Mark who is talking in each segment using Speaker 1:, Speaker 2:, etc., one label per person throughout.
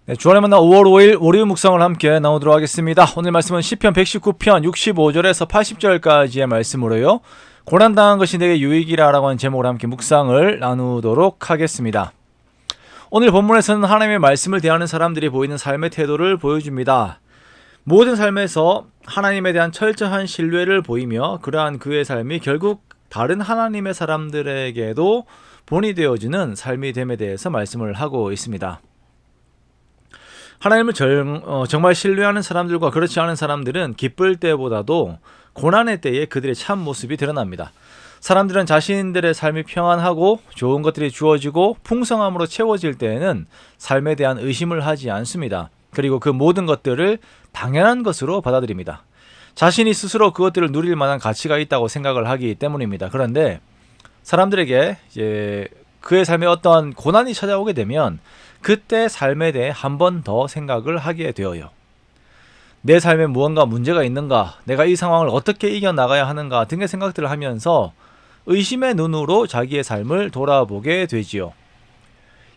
Speaker 1: 네, 주안의 만남 5월 5일 월요일 묵상을 함께 나누도록 하겠습니다. 오늘 말씀은 시편 119편 65절에서 80절까지의 말씀으로요. 고난당한 것이 내게 유익이라 라고 하는 제목으로 함께 묵상을 나누도록 하겠습니다. 오늘 본문에서는 하나님의 말씀을 대하는 사람들이 보이는 삶의 태도를 보여줍니다. 모든 삶에서 하나님에 대한 철저한 신뢰를 보이며 그러한 그의 삶이 결국 다른 하나님의 사람들에게도 본이 되어주는 삶이 됨에 대해서 말씀을 하고 있습니다. 하나님을 정말 신뢰하는 사람들과 그렇지 않은 사람들은 기쁠 때보다도 고난의 때에 그들의 참 모습이 드러납니다. 사람들은 자신들의 삶이 평안하고 좋은 것들이 주어지고 풍성함으로 채워질 때에는 삶에 대한 의심을 하지 않습니다. 그리고 그 모든 것들을 당연한 것으로 받아들입니다. 자신이 스스로 그것들을 누릴 만한 가치가 있다고 생각을 하기 때문입니다. 그런데 사람들에게 이제 그의 삶에 어떤 고난이 찾아오게 되면 그때 삶에 대해 한 번 더 생각을 하게 되어요. 내 삶에 무언가 문제가 있는가, 내가 이 상황을 어떻게 이겨나가야 하는가 등의 생각들을 하면서 의심의 눈으로 자기의 삶을 돌아보게 되지요.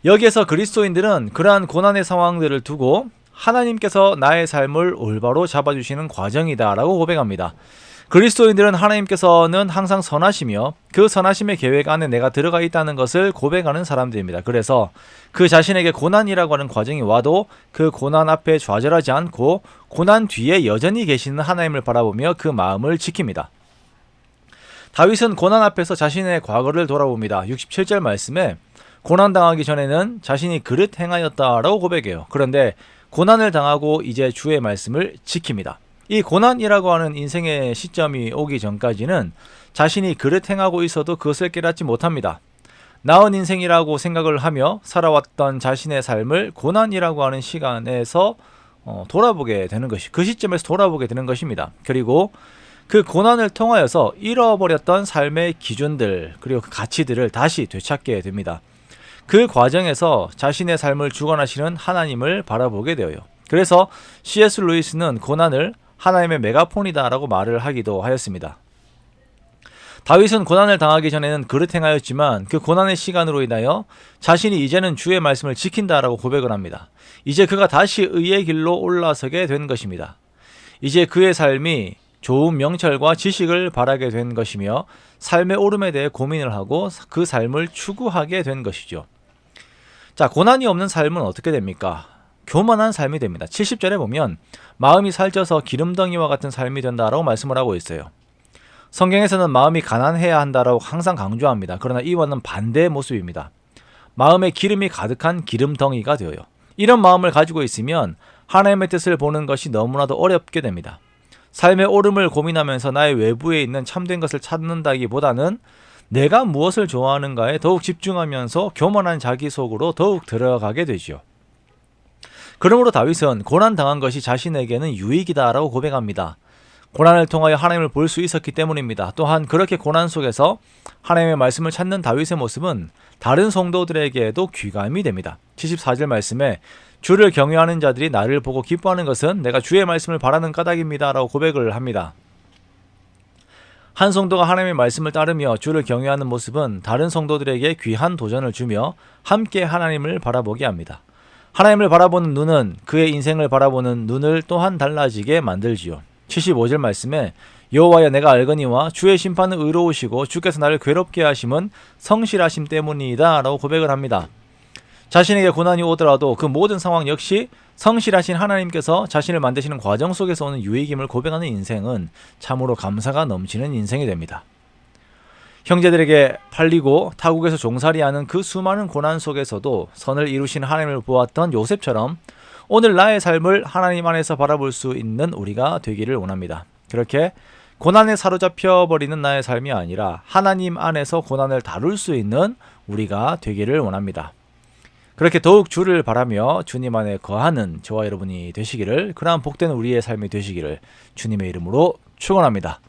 Speaker 1: 여기에서 그리스도인들은 그러한 고난의 상황들을 두고 하나님께서 나의 삶을 올바로 잡아주시는 과정이다 라고 고백합니다. 그리스도인들은 하나님께서는 항상 선하시며 그 선하심의 계획 안에 내가 들어가 있다는 것을 고백하는 사람들입니다. 그래서 그 자신에게 고난이라고 하는 과정이 와도 그 고난 앞에 좌절하지 않고 고난 뒤에 여전히 계시는 하나님을 바라보며 그 마음을 지킵니다. 다윗은 고난 앞에서 자신의 과거를 돌아봅니다. 67절 말씀에 고난당하기 전에는 자신이 그릇 행하였다라고 고백해요. 그런데 고난을 당하고 이제 주의 말씀을 지킵니다. 이 고난이라고 하는 인생의 시점이 오기 전까지는 자신이 그릇 행하고 있어도 그것을 깨닫지 못합니다. 나은 인생이라고 생각을 하며 살아왔던 자신의 삶을 고난이라고 하는 시간에서 돌아보게 되는 것이, 그 시점에서 돌아보게 되는 것입니다. 그리고 그 고난을 통하여서 잃어버렸던 삶의 기준들 그리고 그 가치들을 다시 되찾게 됩니다. 그 과정에서 자신의 삶을 주관하시는 하나님을 바라보게 되어요. 그래서 C.S. 루이스는 고난을 하나님의 메가폰이다 라고 말을 하기도 하였습니다. 다윗은 고난을 당하기 전에는 그릇 행하였지만 그 고난의 시간으로 인하여 자신이 이제는 주의 말씀을 지킨다 라고 고백을 합니다. 이제 그가 다시 의의 길로 올라서게 된 것입니다. 이제 그의 삶이 좋은 명철과 지식을 바라게 된 것이며 삶의 오름에 대해 고민을 하고 그 삶을 추구하게 된 것이죠. 자, 고난이 없는 삶은 어떻게 됩니까? 교만한 삶이 됩니다. 70절에 보면 마음이 살쪄서 기름덩이와 같은 삶이 된다라고 말씀을 하고 있어요. 성경에서는 마음이 가난해야 한다라고 항상 강조합니다. 그러나 이와는 반대의 모습입니다. 마음에 기름이 가득한 기름덩이가 되어요. 이런 마음을 가지고 있으면 하나님의 뜻을 보는 것이 너무나도 어렵게 됩니다. 삶의 오름을 고민하면서 나의 외부에 있는 참된 것을 찾는다기보다는 내가 무엇을 좋아하는가에 더욱 집중하면서 교만한 자기 속으로 더욱 들어가게 되죠. 그러므로 다윗은 고난당한 것이 자신에게는 유익이다라고 고백합니다. 고난을 통하여 하나님을 볼 수 있었기 때문입니다. 또한 그렇게 고난 속에서 하나님의 말씀을 찾는 다윗의 모습은 다른 성도들에게도 귀감이 됩니다. 74절 말씀에 주를 경외하는 자들이 나를 보고 기뻐하는 것은 내가 주의 말씀을 바라는 까닭입니다 라고 고백을 합니다. 한 성도가 하나님의 말씀을 따르며 주를 경외하는 모습은 다른 성도들에게 귀한 도전을 주며 함께 하나님을 바라보게 합니다. 하나님을 바라보는 눈은 그의 인생을 바라보는 눈을 또한 달라지게 만들지요. 75절 말씀에 여호와여 내가 알거니와 주의 심판은 의로우시고 주께서 나를 괴롭게 하심은 성실하심 때문이다 라고 고백을 합니다. 자신에게 고난이 오더라도 그 모든 상황 역시 성실하신 하나님께서 자신을 만드시는 과정 속에서 오는 유익임을 고백하는 인생은 참으로 감사가 넘치는 인생이 됩니다. 형제들에게 팔리고 타국에서 종살이하는 그 수많은 고난 속에서도 선을 이루신 하나님을 보았던 요셉처럼 오늘 나의 삶을 하나님 안에서 바라볼 수 있는 우리가 되기를 원합니다. 그렇게 고난에 사로잡혀 버리는 나의 삶이 아니라 하나님 안에서 고난을 다룰 수 있는 우리가 되기를 원합니다. 그렇게 더욱 주를 바라며 주님 안에 거하는 저와 여러분이 되시기를, 그러한 복된 우리의 삶이 되시기를 주님의 이름으로 축원합니다.